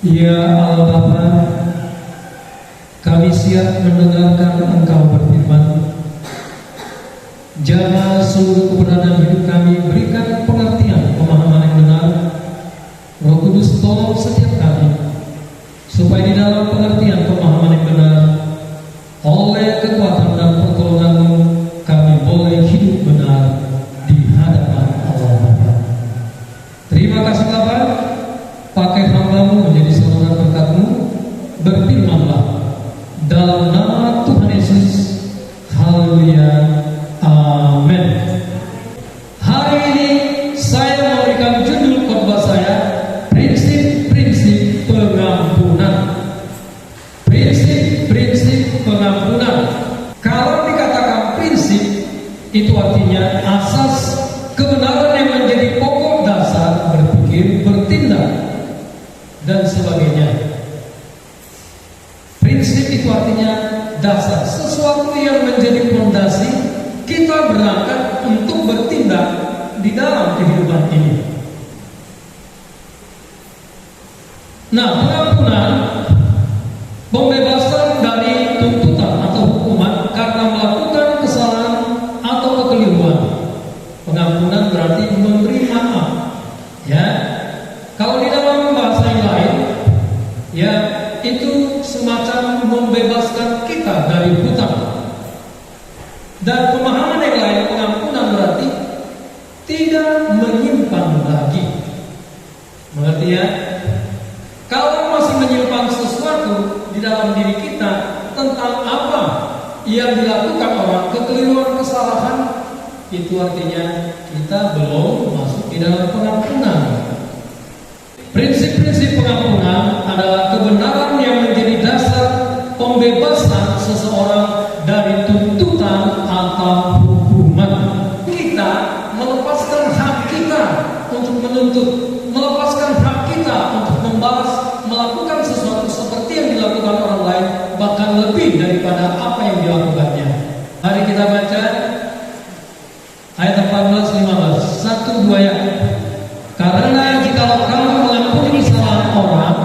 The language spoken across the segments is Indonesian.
Ya Allah Bapa, kami siap mendengarkan Engkau berfirman. Jamaah seluruh keberadaan hidup kami, berikan pengertian, pemahaman yang benar. Roh Kudus tolong setiap kami, supaya di dalam pengertian pemahaman yang benar, oleh kekuatan dan pertolongan-Mu, kami boleh hidup benar di hadapan Allah Bapa. Terima kasih Bapa, pakai hamba-Mu menjadi saluran berkat-Mu, berfirman-Lah dalam nama Tuhan Yesus. Haleluya. Amin. Hari ini saya memberikan judul khotbah saya, prinsip-prinsip pengampunan. Prinsip-prinsip pengampunan. Kalau dikatakan prinsip, itu artinya asas kebenaran yang menjadi pokok dasar berpikir, bertindak, dan sebagainya. Prinsip itu artinya dasar, sesuatu yang menjadi fondasi kita berangkat untuk bertindak di dalam kehidupan ini. Nah, pengampunan, pembebasan dari tuntutan atau hukuman karena melakukan kesalahan atau kekeliruan. Pengampunan berarti memberi maaf. Ya, kalau di dalam bahasa yang lain, ya itu semacam membebaskan kita dari hutang. Dan pemahaman yang lain, pengampunan berarti tidak menyimpan lagi. Mengerti ya? Kalau masih menyimpan sesuatu di dalam diri kita tentang apa yang dilakukan orang, kekeliruan, kesalahan, itu artinya kita belum masuk di dalam pengampunan. Prinsip-prinsip pengampunan adalah kebenaran yang menjadi dasar pembebasan seseorang dari tuntutan atau hukuman. Kita melepaskan hak kita untuk menuntut, melepaskan hak kita untuk membalas, melakukan sesuatu seperti yang dilakukan orang lain, bahkan lebih daripada apa yang dilakukannya. Mari kita baca ayat 14-15, 1-2 ya. Karena jikalau kamu mengampuni kesalahan orang,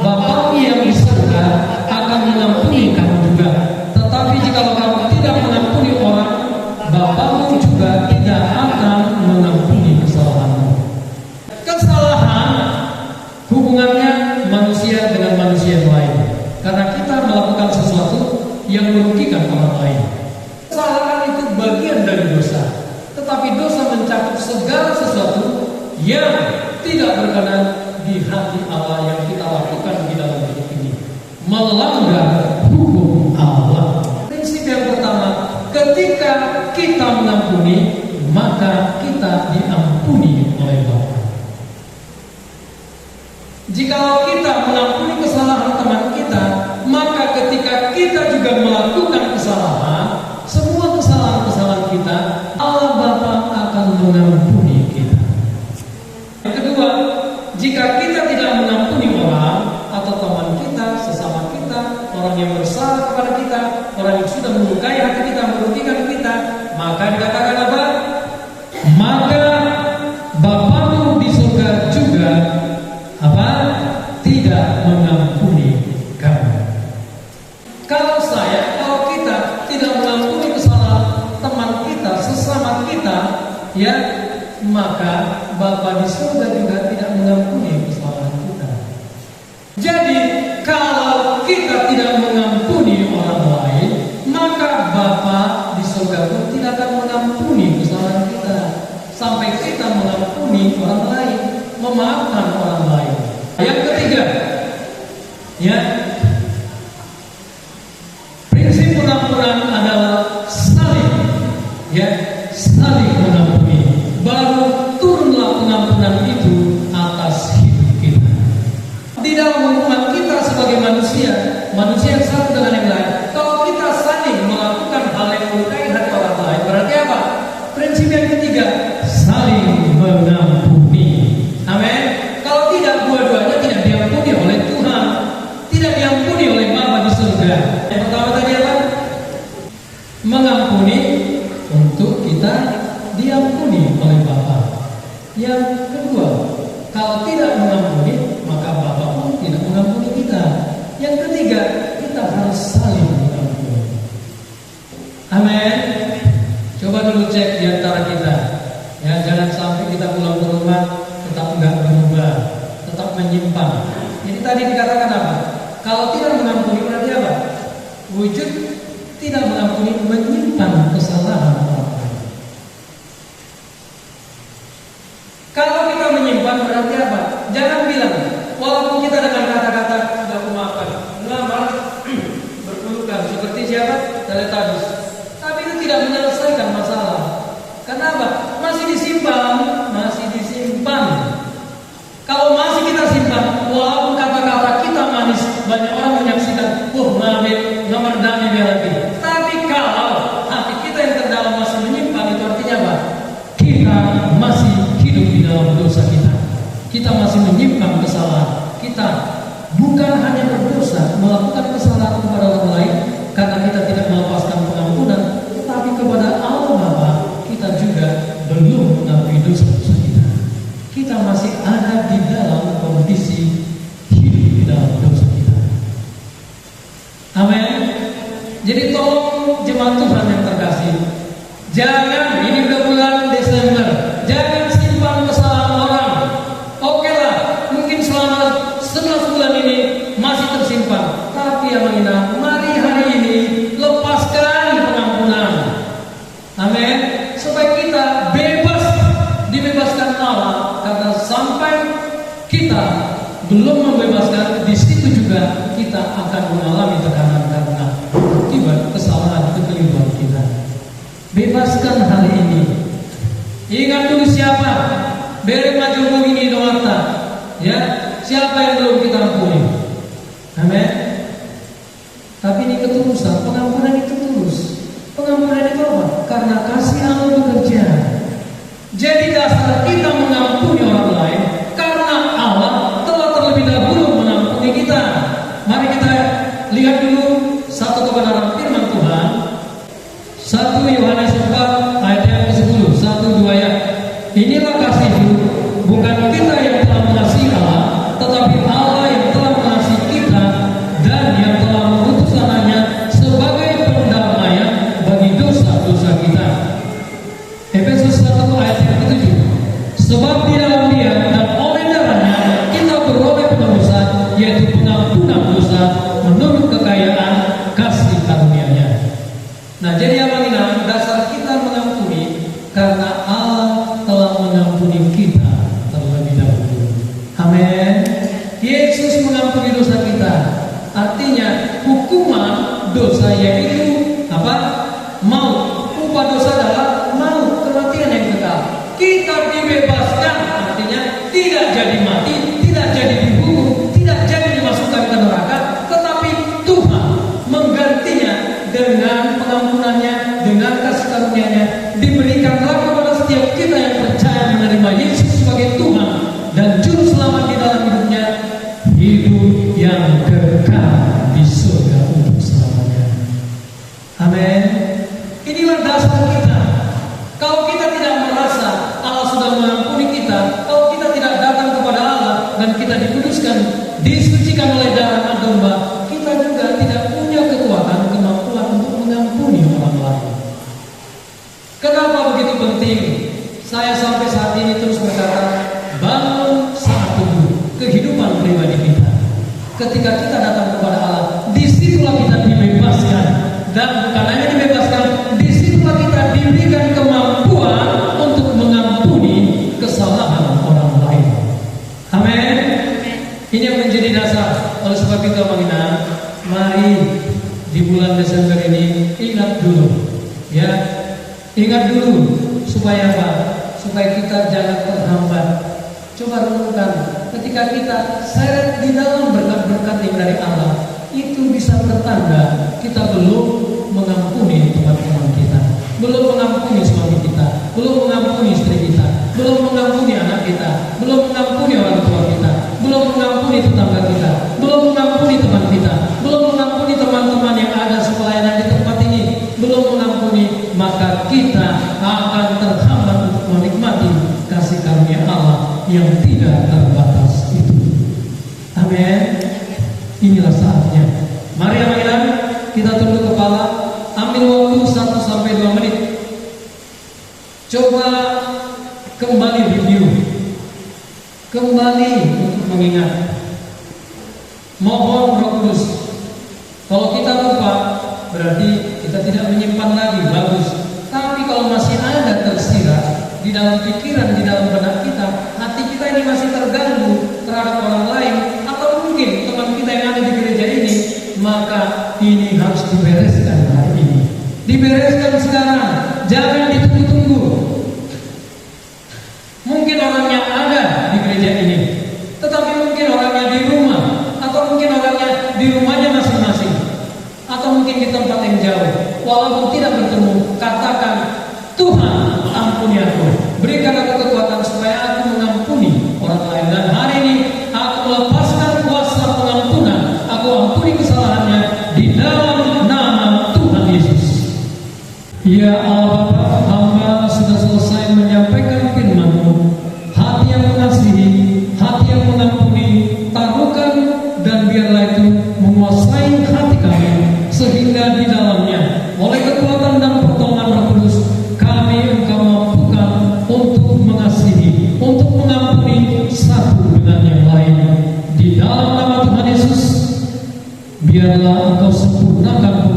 Bapa yang di surga akan mengampuni kamu juga. Tetapi jikalau kamu tidak mengampuni orang, Bapa-Mu juga tidak akan mengampuni kesalahanmu. Kesalahan hubungannya manusia dengan manusia yang lain, karena kita melakukan sesuatu yang merugikan orang lain. Kesalahan itu bagian dari dosa, tetapi dosa mencakup segala sesuatu yang tidak berkenan di hati Allah yang kita lakukan di dalam hidup ini, melanggar hukum Allah. Prinsip yang pertama, ketika kita mengampuni, maka kita diampuni oleh Bapa. Jikalau kita mengampuni kesalahan teman kita, maka ketika kita juga melakukan kesalahan, semua kesalahan-kesalahan kita, Allah Bapa akan mengampuni kita. Yang kedua, jika kita tidak mengampuni orang atau teman kita, sesama kita, orang yang bersalah kepada kita, orang yang sudah melukai hati kita, merugikan kita, maka dikatakan apa? Maka Bapa-Mu di surga juga apa? Tidak mengampuni kamu. Kalau kita tidak mengampuni kesalahan teman kita, sesama kita, ya, maka Bapa di surga juga tidak mengampuni kesalahan kita. Jadi kalau kita tidak mengampuni orang lain, maka Bapa di surga pun tidak akan mengampuni kesalahan kita, sampai kita mengampuni orang lain, memaafkan orang lain. Yang ketiga, ya, prinsip pengampunan adalah saling, ya, saling mengampuni. Baru turunlah pengampunan itu atas hidup kita. Di dalam hubungan kita sebagai manusia yang satu dengan yang lain, kalau kita saling melakukan hal yang melukai hati orang lain, berarti apa? Prinsip yang ketiga, saling mengampuni. Amin. Kalau tidak, dua-duanya tidak diampuni oleh Tuhan, tidak diampuni oleh Bapa di surga. Yang pertama tadi apa? Mengampuni untuk kita diampuni oleh Bapa. Yang kedua, kalau tidak mengampuni, maka Bapa pun tidak mengampuni. Amin. Coba dulu cek di antara kita. Ya, jangan sampai kita pulang ke rumah tetap enggak berubah, tetap menyimpan. Jadi tadi dikatakan apa? Kalau tidak mengampuni berarti apa? Wujud tidak mengampuni, menyimpan kesalahan orang lain. Kalau kita menyimpan berarti apa? Jangan bilang, walaupun kita dengan kata-kata tidak memaafkan, ngelamar, berpelukan seperti siapa? Teletabis. Tapi itu tidak menyelesaikan masalah. Kenapa? Masih disimpan, masih disimpan. Kalau masih kita simpan, walaupun kata-kata kita manis, banyak orang menyaksikan, ngamar damai lagi. Tapi kalau hati kita yang terdalam masih menyimpan, itu artinya apa? Kita masih hidup di dalam dosa kita. Kita masih menyimpan kesalahan. Kita bukan hanya berdosa, melakukan kesalahan kepada orang lain, karena kita tidak melepaskan pengampunan, tetapi kepada Allah Bapa kita juga belum mengakui dosa-dosa kita. Kita masih ada di dalam kondisi hidup di dalam dosa kita. Amin. Jadi tolong jemaat Tuhan yang terkasih, jangan, ini udah bulan Desember, jangan simpan kesalahan orang. Oke lah, mungkin selama 11 bulan ini masih tersimpan, tapi yang mengingat, mari hari ini lepaskan pengampunan. Amin. Supaya kita bebas, dibebaskan Allah, karena sampai kita belum membebaskan, di situ juga kita akan mengalami tekanan karena akibat kesalahan kekeliruan kita. Bebaskan hari ini. Ingat dulu siapa? Beri maju ini doata. Ya, siapa yang belum kita ampuni? Amin. Tapi ini ketulusan, pengampunan itu tulus. Pengampunan itu apa? Karena kasih Allah bekerja. Jadi dasar kita mengampuni orang lain karena Allah telah terlebih dahulu mengampuni kita. Mari kita lihat dulu satu kebenaran firman Tuhan. 1 Yohanes 4 ayat yang ke-10, 1-2 ya. Inilah kasih itu, bukan kita yang telah mengasihi Allah, tetapi Allah yang telah mengasihi kita dan yang telah mengutus anaknya sebagai pendamaian bagi dosa-dosa kita. Efesus 1 ayat yang ke-7. Sebab di dalam Dia dan oleh darahnya kita beroleh penebusan, yaitu pengampunan dosa menurut kekayaan kasih karunia-Nya. Nah, jadi apa ini? Dasar kita mengampuni karena Allah telah mengampuni kita terlebih dahulu. Amin. Yesus mengampuni dosa kita. Artinya hukuman dosa yaitu apa? Maut. Upah dosa adalah maut, kematian yang kekal. Kita dibebaskan, artinya tidak jadi mati, tidak jadi dihukum, tidak jadi dimasukkan ke neraka, tetapi Tuhan menggantinya dengan pengampunannya, dengan kasih karunia-Nya, diberikanlah kepada setiap kita yang percaya menerima Yesus sebagai Tuhan dan juru selamat di dalam hidupnya, hidup yang kekal di surga untuk selamanya. Amin. Inilah dasar kita. Kalau kita tidak merasa Allah sudah mengampuni kita, kalau kita tidak datang kepada Allah dan kita dikuduskan, disucikan oleh darah anak domba, kita juga tidak punya kekuatan, kemampuan untuk mengampuni orang lain. Kenapa begitu penting? Saya sampai saat ini terus berkata, bangun saat teduh kehidupan pribadi kita. Ketika kita datang kepada Allah, disitulah kita dibebaskan. Dan bukan hanya dibebaskan, disitulah kita diberikan kemampuan untuk mengampuni kesalahan orang lain. Amin. Ini yang menjadi dasar. Oleh sebab itu, mari di bulan Desember ini ingat dulu, ya, ingat dulu supaya apa? Supaya kita jangan terhambat. Coba renungkan, ketika kita seret di dalam berkat-berkat yang dari Allah, itu bisa bertanda kita belum mengampuni teman-teman kita, belum mengampuni suami kita, belum mengampuni istri kita, belum mengampuni anak kita, belum mengampuni orang tua kita, belum mengampuni tetangga kita, belum mengampuni teman kita, belum mengampuni teman-teman yang ada sepelayanan di tempat ini, belum mengampuni, maka kita akan terhambat untuk menikmati kasih karunia Allah yang tidak terbatas itu. Amin. Inilah saatnya. Mari kita tunduk kepala, ambil waktu satu berarti kita tidak menyimpan lagi, bagus. Tapi kalau masih ada tersirat di dalam pikiran, di dalam benak kita, hati kita ini masih terganggu terhadap orang lain, atau mungkin teman kita yang ada di gereja ini, maka ini harus dibereskan hari ini. Dibereskan sekarang, jangan ditunggu-tunggu. Mungkin orangnya ada di gereja ini, tetapi mungkin orangnya di rumah, atau mungkin orangnya di rumahnya masing-masing, atau mungkin di tempat yang jauh. Walaupun tidak bertemu, katakan, Tuhan ampuni aku, berikan aku kekuatan supaya aku mengampuni orang lain. Dan hari ini aku melepaskan kuasa pengampunan, aku ampuni kesalahannya di dalam nama Tuhan Yesus. Ya Allah Bapa, hamba sudah selesai menyampaikan firman-Mu. Hati yang mengasihi, hati yang mengampuni, taruhkan dan biarlah itu menguasai hati kami, sehingga di dalamnya oleh kekuatan dan pertolongan Roh Kudus kami Engkau mampukan untuk mengasihi, untuk mengampuni satu dengan yang lain. Di dalam nama Tuhan Yesus, biarlah Engkau sempurnakan